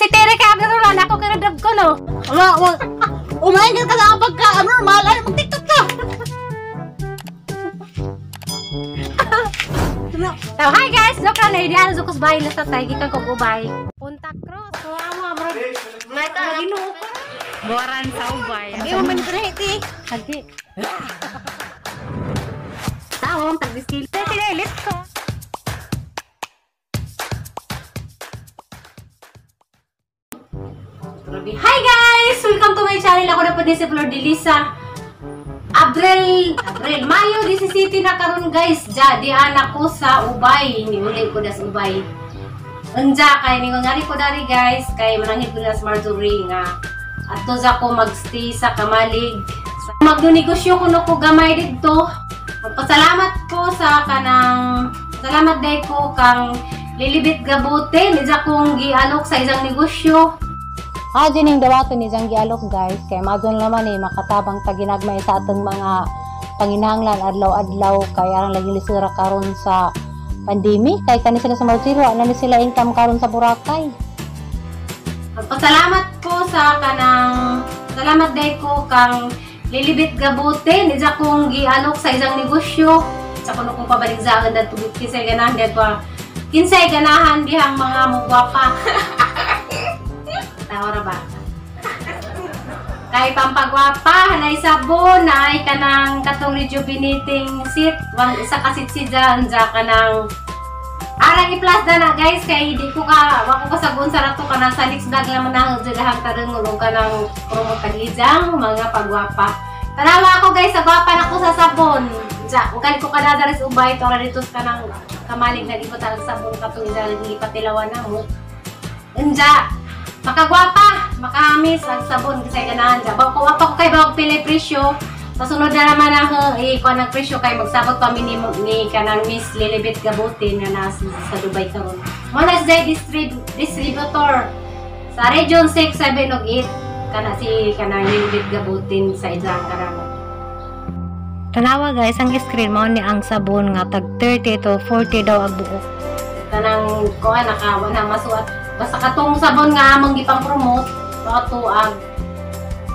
si Tere kay abnormal ako kiradab ko no. Wala. Umaingat ka na pagka abnormal. Ay, mag-tiktok ka. So, hi guys! Look na idea sa kus bahay na sa tayo. Gikan ko ubay. Punta cross. So, amo bro. May ka ginuo ko. Boran sa ubay. Hindi mo man ito Hagi. Tawong tag-skill. Tinilit ko. Hi guys! Welcome to my channel. Ako na po din si Flor de Lisa. Abril, Mayo 17 na karon guys. Di anak ko sa ubay. Uli ko na sa ubay. Unja kay ni ngari ko dari guys. Kay manangit ko na sa Marjorie nga. Ato sa ko magstay sa Kamalig. Magnegosyo ko no ko gamay dito. Magpasalamat ko sa kanang salamat day ko kang Lilibit Gabote. Medya kong gialok sa isang negosyo. Dining dawato ni Jang gialok guys, kay madon naman ni makatabang taginagmay sa atong mga panginahanglan adlaw-adlaw kay arang lagi lisura karon sa pandemic kay kani sila sa Martiro ana ni sila income karon sa Boracay. Magpasalamat ko sa kanang salamat day ko kang Lilibit Gabote, nidya kong gialok sa isang negosyo. Sa kuno kong pabaligzaon dadto kinsay ganahan dadto. Kinsay ganahan dihang mga mugwapa. Tawara ba? Kay pampagwapa, hanay sabon, naay ka ng katong rejuvenating sit, isa kasit si dyan kanang arang i-plus na guys, kay hindi ko ka, wako kasagun sa rato ka na sa next vlog naman na dalahan ka rin ulong ka ng promo kagijang mga pagwapa. Tanawa ako guys, sa gwapa na ko sa sabon. Ukali ko ka na daris ubay, tora dito ka ng Kamalig na di ko talag sabon katong ipatilawan na mo. Unja, makagwapa, makahamis ang sabon kasi ganahan dyan. Bawa ko kay bawag pili presyo. Sa sunod na naman ako, ikuha ng presyo kay magsabot pa minimum ni kanang Miss Lilibit Gabote na nasa sa Dubai karon. Muna siya distributor sa Region 6, 7 ug 8 kana si kanang Lilibit Gabote sa idang karamo. Tanawa guys, ang screen mo ni ang sabon nga tag 30 to 40 daw ang buok. Kanang kuha nakawa na masuat. Basta katong sabon nga among gipang-promote, ato ang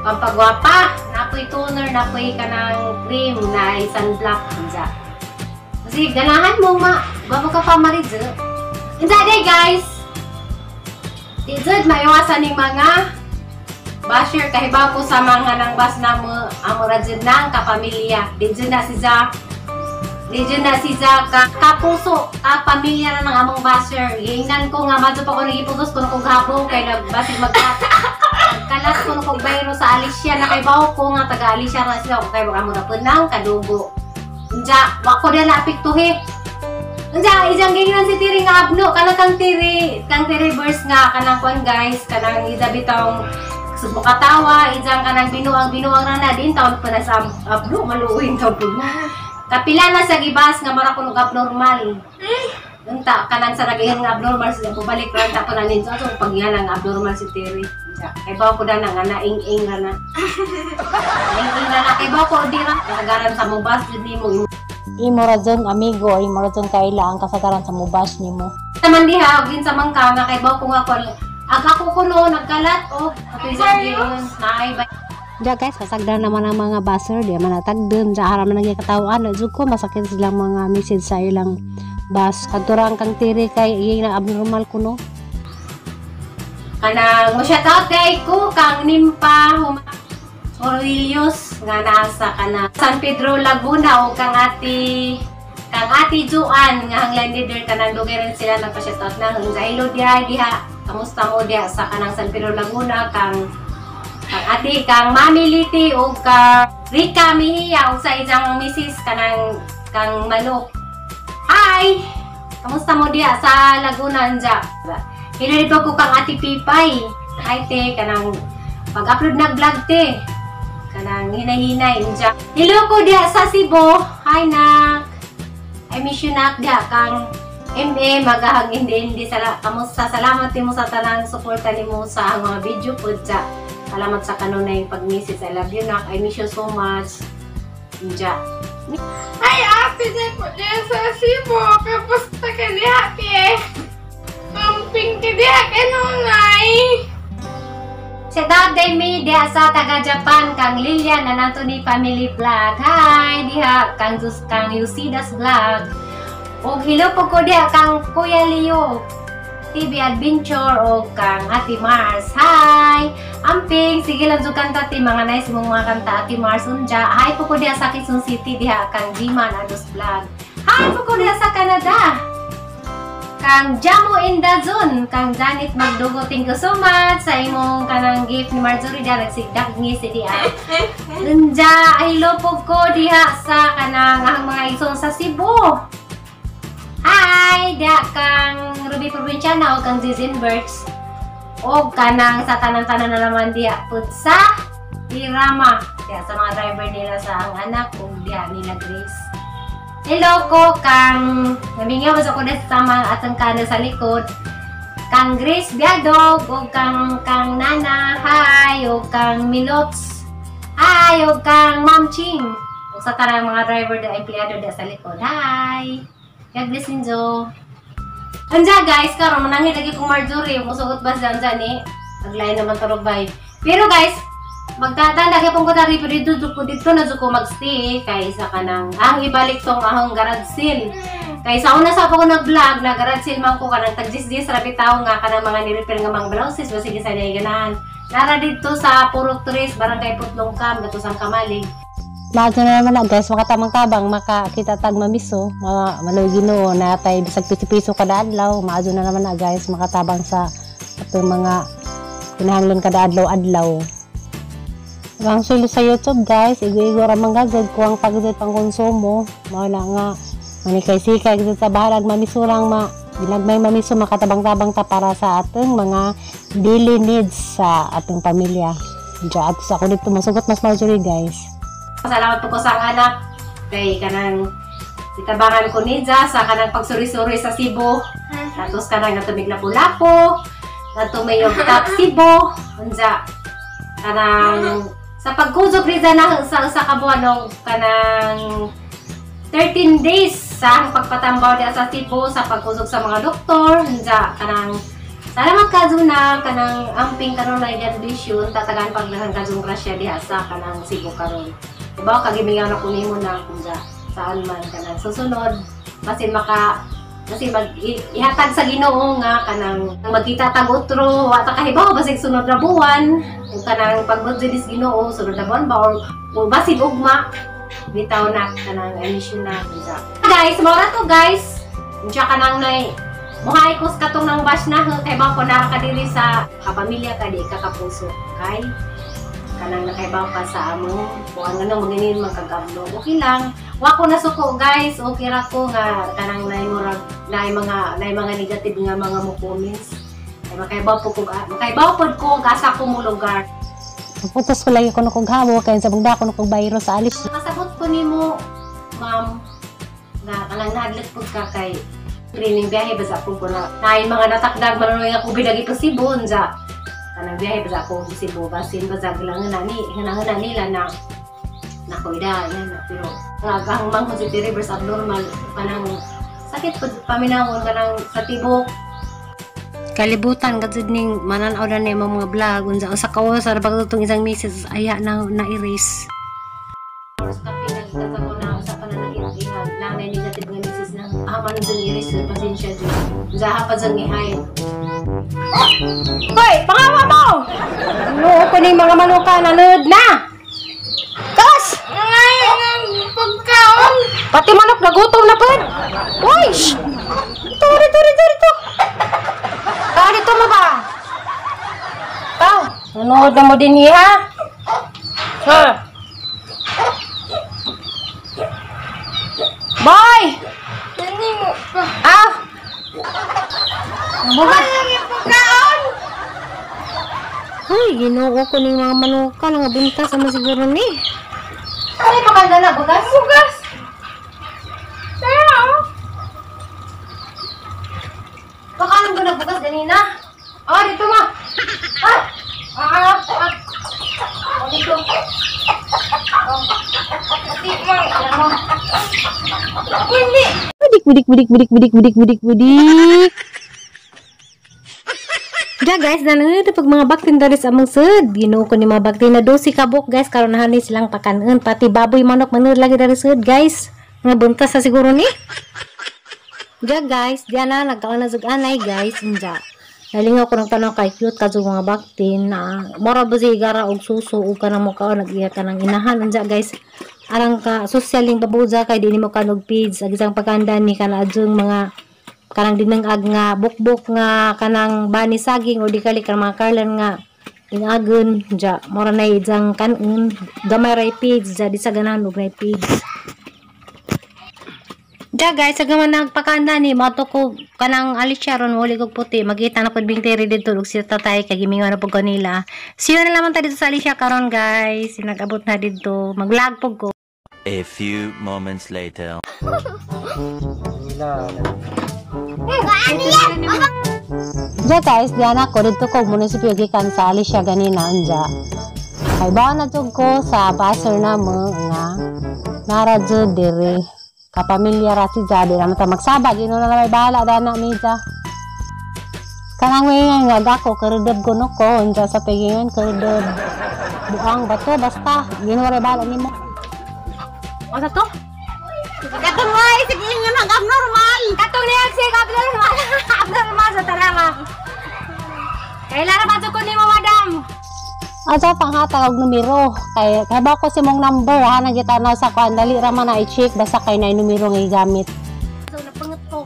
pampagwapa, napoy toner, napoy kanang cream, na sunblock inja. Kasi ganahan mo bago ka pa maridze. Inja day guys. Dizod maiwasan ning mga basher kahibaw ko sa mga nang bas na mo amoradjud nang kapamilya. Dizod na si Zaka kapuso, pamilya na ng among basher. Gingnan ko nga, madto pa ko nagiputos ko na kong gabong kay nagbasig magkalat ko na kong bayro sa Alicia na kay bawo ko nga taga Alicia na sila kay mga muna punang kadugo. Unja, wako na napiktuhi. Unja, isang gingnan si Tiri nga abno, kanang kang Tiri verse nga, kanang kwan guys, kanang izabitong subukatawa, isang kanang binuang na din, taon pa na sa abno, maluwin taon po mo. Kapila na sa gibas nga mara kuno abnormal. Unta kanang sa nagihan nga abnormal sila balik ra ta na ninyo so pagyan ang abnormal si Terry. Kay bawo ko na nga naing-ing na. Naing-ing na kay bawo ko dira kasagaran sa mubas jud nimo. Imo ra dyan amigo, imo ra dyan kaila ang kasagaran sa mubas nimo. Naman diha ogin sa mangka nga kay bawo ko nga kon ako kuno nagkalat ato isang giyon naay Diya guys, kasagdan naman ang mga baser, diya manatagdun, diya harap na nagkakatawaan, na ko masakit silang mga message sa ilang bus. Kanturang kang tiri kay iyay na abnormal ko no. Kanang mo shout out kay ko kang Nimpa Aurelius nga nasa kana San Pedro Laguna o kang ati Juan nga hanglan leader kanang lugar sila nagpa-shout out na sa hello diha kamusta mo diha sa kanang San Pedro Laguna kang ati kang Mami Liti o ka Rika Mihia o sa isang misis kang Manok. Hi! Kamusta mo diya sa Laguna anja? Hinarito ko kang Ati Pipay. Hi te, kanang pag-upload na vlog te. Kanang hinay-hinay anja. Hello ko diya sa Cebu. Hi nak! I miss you nak diya kang MA magahang hindi kamusta? Salamat mo sa tanang suporta nimo sa mga video po dya. Salamat sa kanunay pag-message. I love you, nak. I miss you so much. Inja. Ay, ate, po niya sa Cebu. Kapusta ka niya, ate? Camping ka niya, kanunay. Shout out day me diha sa taga Japan kang Lilian and Anthony Family Vlog. Hi diha kang Yusidas Vlog. Og hello po ko diha kang Kuya Leo TV Adventure o kang Ate Mars. Hi! Amping, sige lang dyan kanta ti mga nice mong mga kanta Ate Mars unja. Hi po ko diha sa Quezon City diha kang Jiman Ados Vlog. Hi po ko diha sa Canada. Kang Jamo in the Zone, kang Janet Magdugo, thank you so much sa imong kanang gift ni Marjorie diha nagsigdak ngisi diha. Unja, hello po ko diha sa kanang ang mga igsoon sa Cebu. Hi, diha kang Ruby Provinciana o kang Zizin Birds. O kanang sa tanan-tanan na naman diha pud sa Irama. Diha sa mga driver nila sa ang anak o diha nila Grace. Hello ko kang namingaw sa ko sa mga atang kana sa likod. Kang Grace Biadog o kang Nana. Hi, o kang Milots. Hi, o kang Ma'am Ching. O sa tarang mga driver da empleyado da sa likod. Hi. God bless ninyo. Anja guys, karon manangit lagi kong Marjorie, musuot ba dyan eh. Naglain naman tarog bay. Pero guys, magtatanda kaya pong ko tari, pero dito na ko magstay kay sa kanang ang ibalik tong ahong garage sale. Kay sa una sa ako nag-vlog na garage sale man ko kanang tag-dis-dis rabi tao nga kanang mga ni-repair nga mga blouses basig sa niya ganahan. Nara dito sa Purok Tres, Barangay Putlong Cam, dato sang Kamalig. Maadto na naman na guys, makatamang-tabang makakita tag mamiso, maloy Ginoo na tay bisag piso-piso kada adlaw. Maadto na naman na guys, makatabang sa atong mga kinahanglan kada adlaw-adlaw. Ang sulo sa YouTube guys, igo-igo ra manggagad ko ang pagdud pang konsumo. Mao na nga manikay-sikay gid sa bahalag mamisurang ginagmay mamiso makatabang-tabang ta para sa atong mga daily needs sa atong pamilya. Diya ato sa ako dito masugot mas Marjorie guys. Salamat po ko sa anak kay kanang itabangan ko nidja sa kanang pagsuri-suri sa Cebu. Tapos kanang natumig lapu-lapu, natumiyog tap Cebu, unja kanang sa pagkusog nidja na sa kabuan kanang 13 days sa pagpatambaw diya sa Cebu sa pagkusog sa mga doktor, unja kanang salamat kaduna kanang amping karon na graduation tatagan paglahan kadung grasya diha sa kanang Cebu karon. Diba, kagimingan ako nimo na kung saan man kanang susunod kasi ihatag sa Ginoo nga kanang magkita tag utro wa ta kahibaw basig sunod na buwan kung kanang pagbudjis Ginoo sunod na buwan ba or basig ugma bitaw na kanang emission na kunja. Guys, mora to guys. Unsa kanang nay muhay kos katong nang bash na kay ba ko na kadiri sa kapamilya kadi kakapuso kay kanang nakaibaw ka sa amo kung ano nang maginin magkagablo. Okay lang. Wa ko nasuko guys. Okay ra ko nga kanang naay mga negative nga mga mo comments. Ay makaibaw po ko asa ko mo lugar. Putos ko lagi ko na kong habo kaya sa bugda ko na kong bayro sa alis. Kasabot ko nimo ma'am nga kanang nahadlat pud ka kay training biyahe basta ko na naay mga natakdag manunoy nga kubid lagi posibo unja. Kanang biyahe ba ako si Bobasin ba zaglang na nila na nakuida yan pero ngagang mang si reverse abnormal kanang sakit pud paminawon kanang sa tibok kalibutan gadzud ning manan-aw na ni mga vlog unsa sa kawas sa pagtutong isang message aya na erase sa pinagtata ko na sa pananakit lang na negative nga message na man dun erase pasensya jud zaha pa jang ihay. Hoy, pangawa mo! Ano ko ni mga manuka nanood na! Kas! Ngayon ang pagkaon! Pati manok nagutom na po! Uy! Rito! Dito mo ba? Nanood na mo din ha? Ha? Boy! Bukan lagi pagkaon! Ay, ginoo ko ng mga manuka nga bunta sama siguro ni. Ano pa kanda na? Bugas? Bugas! Kaya baka nang ko nagbugas ganina. Dito ma! Dito. Budik. Da guys, nangyay pag mga baktin dari sa among sud. Ginoo ko ni mga baktin na dosi kabuk guys karon nahanay silang pakanon pati baboy manok manur lagi dari sud guys. Mga buntas sa siguro ni. Da guys, diyan na nagkaon na anay guys, inja. Nalingaw ko ng tanong kay cute kadto mga baktin na mora ba sigara og suso ug kanang mo kaon nagiya ka ng inahan inja guys. Arang ka sosyaling babuza kay dinhi mo kanog page ag isang pagkanda ni kana adjung mga kanang dinangag nga bukbok nga kanang bani saging o di kali kanang mga karlan nga ingagon ja mora na ijang kanon gamay ray page ja di sa ganahan og ray page. Ja guys, agaman nagpakanda ni mato ko kanang alisya ron wali kog puti magita na pud bingteri didto ug si tatay kay gimingon na pud kanila. See you na naman ta dito sa alisya karon guys. Nag-abot na didto. Mag-vlog pud ko. A few moments later. Ja guys, diyan ako dito ko munisipyo gikan sa alisya ganina anja. Kay bawa na jud ko sa baser na mo nga nara jud diri. Kapamilya ra si Jadi naman ta magsaba gino na may bahala dana mi ja. Kanang wingan nga dako keredeb kuno ko unsa sa pegingan keredeb buang bato basta gino ra bahala nimo. O sa to? Katong ay sige nga nang abnormal. Katong niya si abnormal. Abnormal sa talaga. Kailan ra ba ko nimo madam? Aja panghatag og numero kay ba ko si mong number ha nagitanaw sa kuan dali ra man na i-check basta kay nay numero nga igamit. So napangat ko.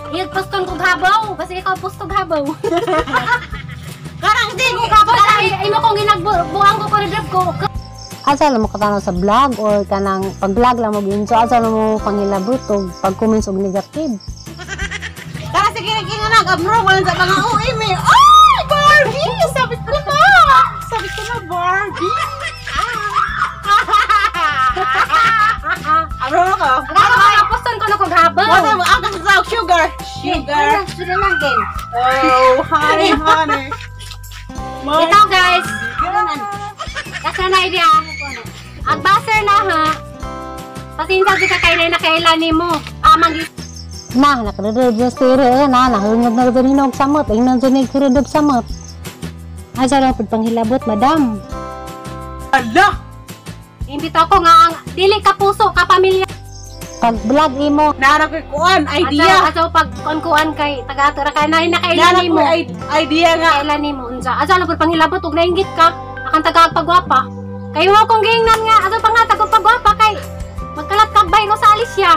Iyag poston kog habaw kasi ikaw postog habaw. Karang di ko kabot ay. Imo kong ginagbuang ko koridab ko. Asa lang mo katanaw sa vlog or kanang pag-vlog lang mo ginso asa lang mo pangilabot og pag-comments og negative. Kara sige nga nang abnormal sa mga uwi mi. Ay, Barbie, sabi ko na. Sabi ko na Barbie. Abnormal ka. Ano poston ko na kog habaw. Wala mo ang sa sugar. Sugar. Sudah lang din. Oh, honey, honey. Ito guys. Kasi na idea. Agbaser na ha. Pasinsa di ka kay na kailan nimo. Amang Nah, nakaredeb sa stire na nahungod na rin hinog samot ingnon sa nagkaredeb samot. Asa lang pud panghilabot madam. Ala. imbito ko nga ang dili ka puso ka pamilya. Pag vlog imo Nara ko kuan idea. Aso pag kuan kay taga-atura ka na Nara kailan ko nimo. idea nga. Kailan nimo unsa? Aso lang pud panghilabot ug nainggit ka. Akan taga-pagwapa. Kay mo kong gingnan nga aso pa nga taga-pagwapa kay magkalat kagbay no sa alisya.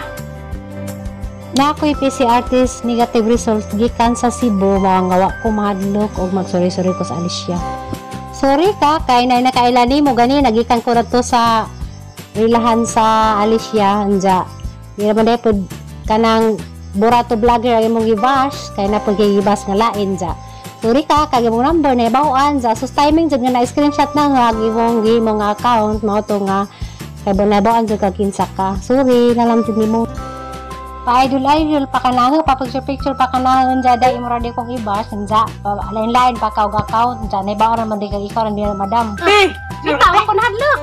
na ako'y PC artist negative results gikan sa Cebu mawangawa ko mahadlok og magsori-sori ko sa Alicia. Sorry ka kay nay nakailani mo gani nagikan ko radto sa rilahan sa Alicia anja. Di naman dai pud kanang burato vlogger ang imong gibash kay na pud gibas nga lain ja. Sorry ka kay imong number na bawaan ja sus timing jud nga na screenshot na nga imong account mao to nga kay banabawaan jud ka kinsa ka. Sorry nalam jud nimo. Pa-idol pa kanang picture pa kanang jada imura di kong ibas nja lain-lain pa kaog account nja nay ba ra man di ka ikaw ndi madam. Bitaw ako nahadlok.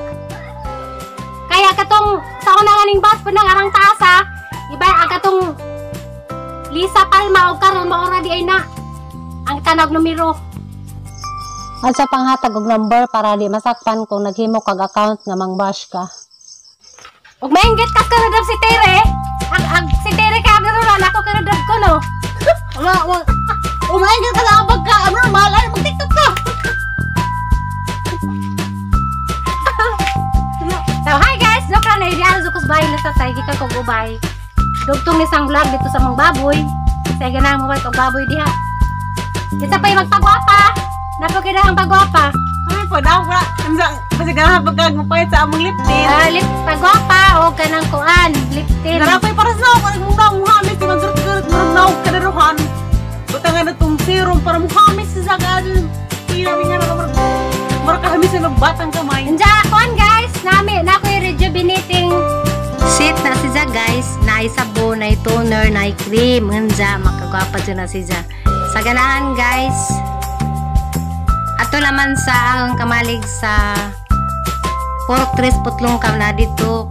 Kaya katong sa una ganing bus pud nang arang taasa, iba ang katong Lisa Palma og karon mao ra di ay na ang kanag numero. At sa panghatag og number para di masakpan kung naghimo kag account nga mangbash ka. Ug maingit ka karadab si Tere. Ang si Tere kay abnormal ako karadab ko no. Wala. Umain ka lang pagka abnormal ay mag-TikTok ka. So hi guys, joke lang na ideal zukos bahay na sa tay gikan kog ubay. Dugtong ni sang vlog dito sa mga baboy. Say ganang mo kay baboy diha. Isa pa magpagwapa. Napakita ang pagwapa. Ay po daw wala. Kasi ganahan pagka magpahit sa among lip tint. Lip pagwapa o kanang kuan, lip tint. Narapay para sa ako nagmunda muhamis di magsurut-surut murag kadaruhan. Butang na itong serum para muhamis sa sagaan. Tinabi nga na murag kahamis na batang kamay. Nja kuan guys, nami na ko rejuvenating Sit na si Ja guys, na sabon, na toner, na cream, nja makagwapa dyan na si Ja. Sa ganahan guys. Ato naman sa ang kamalig sa pork tres putlong kam na dito.